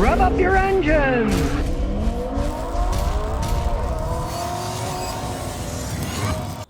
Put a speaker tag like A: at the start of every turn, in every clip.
A: Rev up your engines!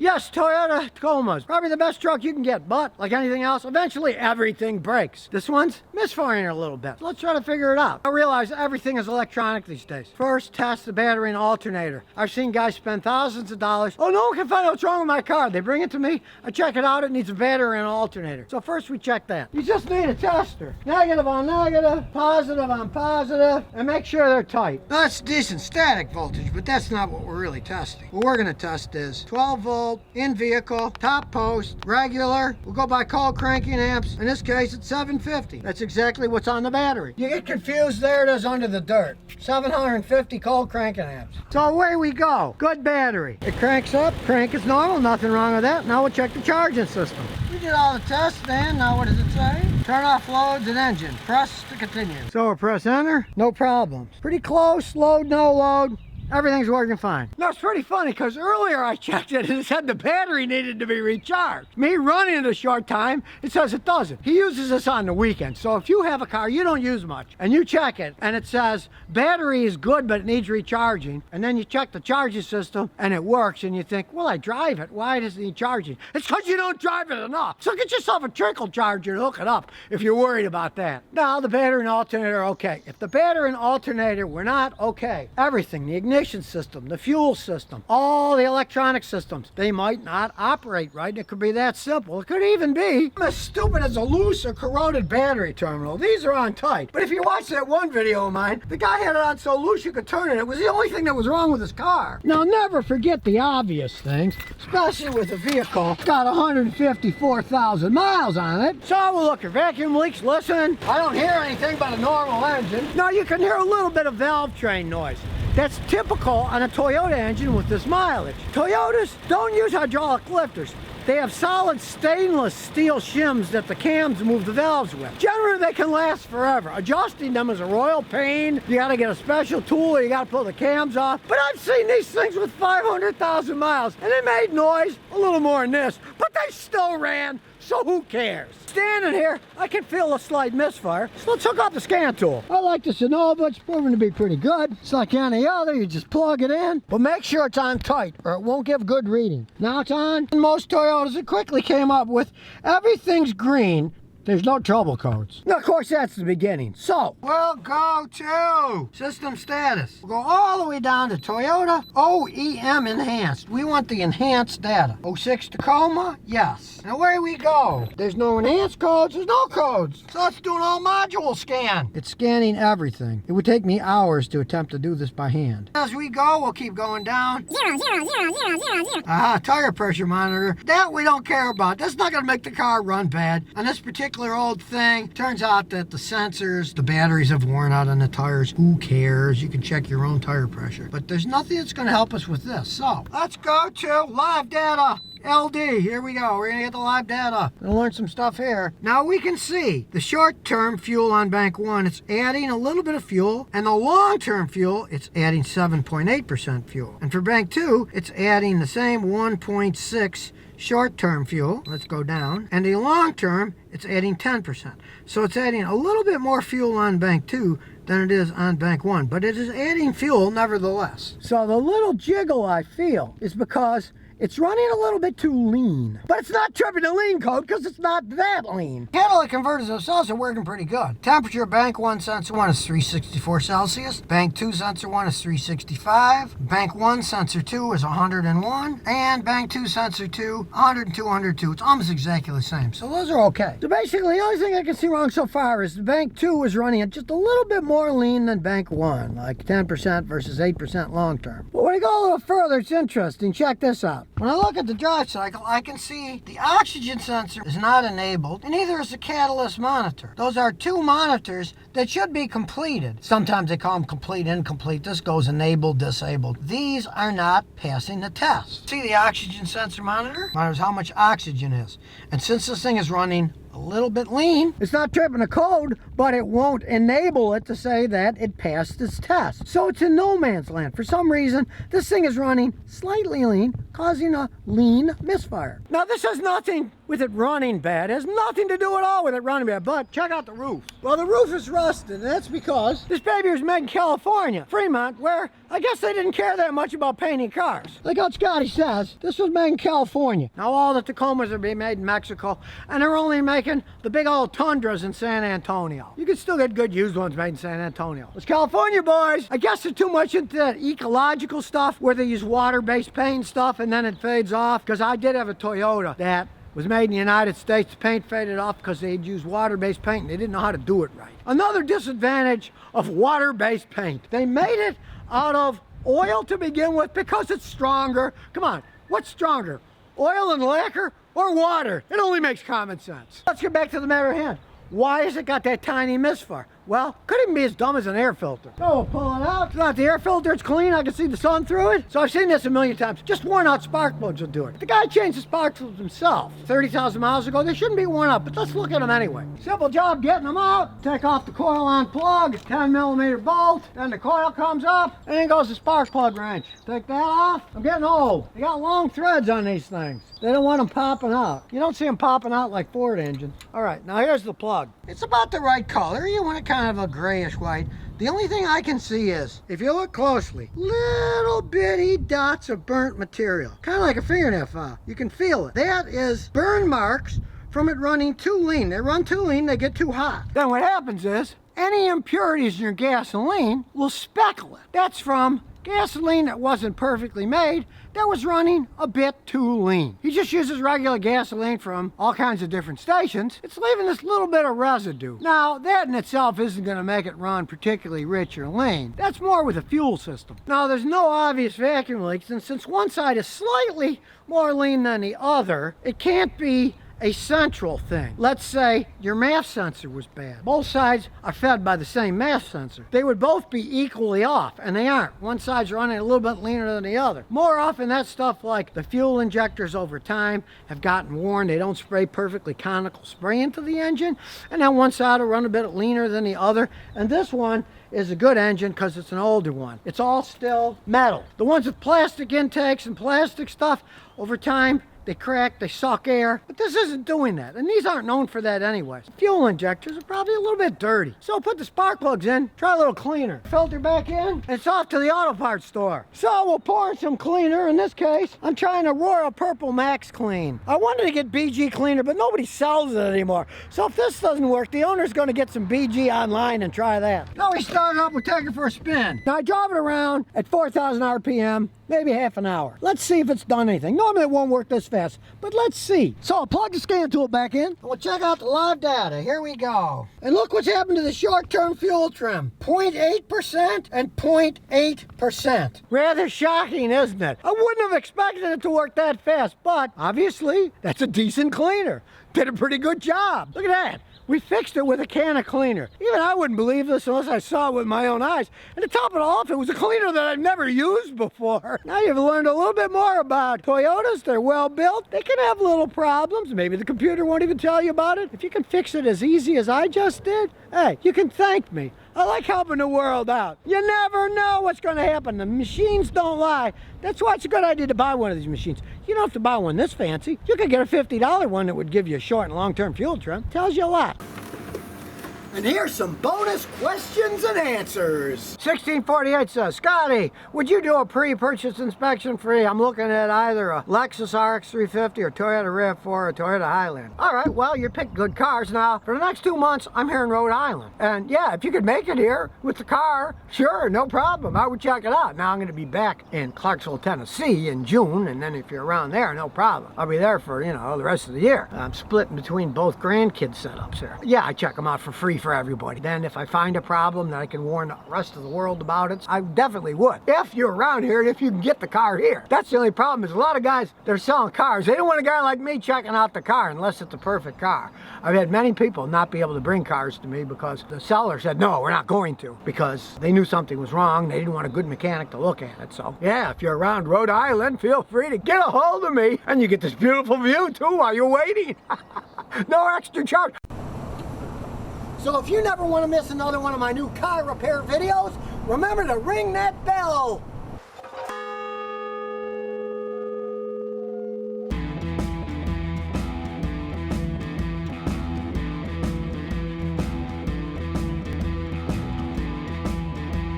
A: Yes, Toyota Tacoma's probably the best truck you can get, but like anything else, eventually everything breaks. This one's misfiring a little bit. Let's try to figure it out. I realize everything is electronic these days. First, test the battery and alternator. I've seen guys spend thousands of dollars. Oh, no one can find out what's wrong with my car. They bring it to me, I check it out, it needs a battery and an alternator. So first we check that. You just need a tester. Negative on negative, positive on positive, and make sure they're tight. That's decent static voltage, but that's not what we're really testing. What we're gonna test is 12 volt, in vehicle, top post, regular. We'll go by cold cranking amps. In this case, it's 750. That's exactly what's on the battery. You get confused, there it is under the dirt. 750 cold cranking amps. So away we go. Good battery. It cranks up, crank is normal, nothing wrong with that. Now we'll check the charging system. We did all the tests, and now what does it say? Turn off loads and engine. Press to continue. So we'll press enter, no problems. Pretty close, load, no load. Everything's working fine. Now it's pretty funny because earlier I checked it and it said the battery needed to be recharged. Me running it a short time, it says it doesn't. He uses this on the weekend. So if you have a car you don't use much and you check it and it says battery is good but it needs recharging, and then you check the charging system and it works and you think, well, I drive it, why does it need charging? It's because you don't drive it enough. So get yourself a trickle charger and hook it up if you're worried about that. Now the battery and alternator are okay. If the battery and alternator were not okay, everything, the ignition system, the fuel system, all the electronic systems, they might not operate right. It could be that simple. It could even be as stupid as a loose or corroded battery terminal. These are on tight. But if you watch that one video of mine, the guy had it on so loose you could turn it. It was the only thing that was wrong with his car. Now never forget the obvious things, especially with a vehicle got 154,000 miles on it. So we'll look at vacuum leaks. Listen, I don't hear anything but a normal engine. Now you can hear a little bit of valve train noise. That's typical on a Toyota engine with this mileage. Toyotas don't use hydraulic lifters. They have solid stainless steel shims that the cams move the valves with. Generally, they can last forever. Adjusting them is a royal pain. You gotta get a special tool or you gotta pull the cams off. But I've seen these things with 500,000 miles and they made noise, a little more than this, but they still ran. So who cares? Standing here, I can feel a slight misfire. So let's hook up the scan tool. I like the Sonova, it's proven to be pretty good. It's like any other, you just plug it in. But make sure it's on tight or it won't give good reading. Now it's on. In most Toyotas, it quickly came up with everything's green. There's no trouble codes. Now, of course, that's the beginning. So, we'll go to system status. We'll go all the way down to Toyota OEM Enhanced. We want the enhanced data. 06 Tacoma, yes. And away we go. There's no enhanced codes, there's no codes. So let's do an all module scan. It's scanning everything. It would take me hours to attempt to do this by hand. As we go, we'll keep going down.
B: 0, 0, 0, 0, 0, 0.
A: Aha, tire pressure monitor. That we don't care about. That's not gonna make the car run bad. On this particular old thing, turns out that the sensors, the batteries have worn out on the tires. Who cares? You can check your own tire pressure. But there's nothing that's going to help us with this. So let's go to live data. LD, here we go. We're gonna get the live data. Gonna learn some stuff here. Now we can see the short-term fuel on bank 1, it's adding a little bit of fuel, and the long-term fuel, it's adding 7.8% fuel. And for bank 2, it's adding the same 1.6 short-term fuel. Let's go down. And the long-term, it's adding 10%. So it's adding a little bit more fuel on bank 2 than it is on bank 1, but it is adding fuel nevertheless. So the little jiggle I feel is because it's running a little bit too lean. But it's not tripping the lean code because it's not that lean. Catalytic converters themselves are working pretty good. Temperature bank 1 sensor 1 is 364 Celsius. Bank 2 sensor 1 is 365. Bank 1 sensor 2 is 101. And bank 2 sensor 2, 102, 102. It's almost exactly the same. So those are okay. So basically the only thing I can see wrong so far is the bank 2 is running at just a little bit more lean than bank 1. Like 10% versus 8% long term. But when I go a little further, it's interesting. Check this out. When I look at the drive cycle, I can see the oxygen sensor is not enabled, and neither is the catalyst monitor. Those are two monitors that should be completed. Sometimes they call them complete, incomplete. This goes enabled, disabled. These are not passing the test. See the oxygen sensor monitor? Monitors how much oxygen is. And since this thing is running a little bit lean. It's not tripping a code, but it won't enable it to say that it passed its test. So it's in no man's land. For some reason, this thing is running slightly lean, causing a lean misfire. Now, this has nothing with it running bad. It has nothing to do at all with it running bad, but check out the roof. Well, the roof is rusted, and that's because this baby was made in California, Fremont, where I guess they didn't care that much about painting cars. Like how Scotty says, this was made in California. Now, all the Tacomas are being made in Mexico, and they're only making the big old Tundras in San Antonio. You can still get good used ones made in San Antonio. It's California, boys. I guess they're too much into that ecological stuff where they use water-based paint and stuff, and then it fades off, because I did have a Toyota that was made in the United States. The paint faded off because they'd used water-based paint and they didn't know how to do it right. Another disadvantage of water-based paint. They made it out of oil to begin with because it's stronger. Come on, what's stronger? Oil and lacquer or water? It only makes common sense. Let's get back to the matter at hand. Why has it got that tiny misfire? Well, could even be as dumb as an air filter. So we'll pull it out. It's not the air filter, it's clean. I can see the sun through it. So I've seen this a million times. Just worn out spark plugs will do it. The guy changed the spark plugs himself 30,000 miles ago. They shouldn't be worn out, but let's look at them anyway. Simple job getting them out. Take off the coil on plug, 10mm bolt, then the coil comes up, and then goes the spark plug wrench. Take that off. I'm getting old. They got long threads on these things. They don't want them popping out. You don't see them popping out like Ford engines. All right, now here's the plug. It's about the right color. You want it kind of a grayish white. The only thing I can see is, if you look closely, little bitty dots of burnt material. Kind of like a fingernail file. You can feel it. That is burn marks from it running too lean. They run too lean, they get too hot. Then what happens is, any impurities in your gasoline will speckle it. That's from gasoline that wasn't perfectly made, that was running a bit too lean. He just uses regular gasoline from all kinds of different stations. It's leaving this little bit of residue. Now, that in itself isn't going to make it run particularly rich or lean. That's more with the fuel system. Now, there's no obvious vacuum leaks, and since one side is slightly more lean than the other, it can't be a central thing. Let's say your mass sensor was bad. Both sides are fed by the same mass sensor. They would both be equally off, and they aren't. One side's running a little bit leaner than the other. More often, that's stuff like the fuel injectors over time have gotten worn. They don't spray perfectly conical spray into the engine, and then one side will run a bit leaner than the other. And this one is a good engine because it's an older one. It's all still metal. The ones with plastic intakes and plastic stuff, over time, they crack, they suck air, but this isn't doing that, and these aren't known for that anyway. Fuel injectors are probably a little bit dirty. So put the spark plugs in, try a little cleaner. Filter back in, and it's off to the auto parts store. So we'll pour in some cleaner. In this case, I'm trying a Royal Purple Max Clean. I wanted to get BG cleaner, but nobody sells it anymore. So if this doesn't work, the owner's gonna get some BG online and try that. Now we start up, we'll take it for a spin. Now I drive it around at 4,000 RPM, maybe half an hour. Let's see if it's done anything. Normally it won't work this fast, but let's see. So I'll plug the scan tool back in, and we'll check out the live data. Here we go. And look what's happened to the short-term fuel trim. 0.8% and 0.8%. Rather shocking, isn't it? I wouldn't have expected it to work that fast, but obviously that's a decent cleaner. Did a pretty good job. Look at that. We fixed it with a can of cleaner. Even I wouldn't believe this unless I saw it with my own eyes. And to top it off, it was a cleaner that I've never used before. Now you've learned a little bit more about Toyotas. They're well built. They can have little problems. Maybe the computer won't even tell you about it. If you can fix it as easy as I just did, hey, you can thank me. I like helping the world out. You never know what's going to happen. The machines don't lie. That's why it's a good idea to buy one of these machines. You don't have to buy one this fancy. You could get a $50 one that would give you a short and long-term fuel trim. Tells you a lot. And here's some bonus questions and answers. 1648 says, Scotty, would you do a pre-purchase inspection free? I'm looking at either a Lexus RX-350 or Toyota RAV4 or Toyota Highlander. All right, well, you picked good cars. Now, for the next 2 months, I'm here in Rhode Island. And yeah, if you could make it here with the car, sure, no problem. I would check it out. Now, I'm going to be back in Clarksville, Tennessee in June. And then if you're around there, no problem. I'll be there for, the rest of the year. I'm splitting between both grandkid setups here. Yeah, I check them out for free for everybody. Then if I find a problem that I can warn the rest of the world about it, I definitely would. If you're around here and if you can get the car here. That's the only problem is a lot of guys, they're selling cars. They don't want a guy like me checking out the car unless it's a perfect car. I've had many people not be able to bring cars to me because the seller said, no, we're not going to, because they knew something was wrong. They didn't want a good mechanic to look at it. So yeah, if you're around Rhode Island, feel free to get a hold of me, and you get this beautiful view too while you're waiting. No extra charge. So if you never want to miss another one of my new car repair videos, remember to ring that bell.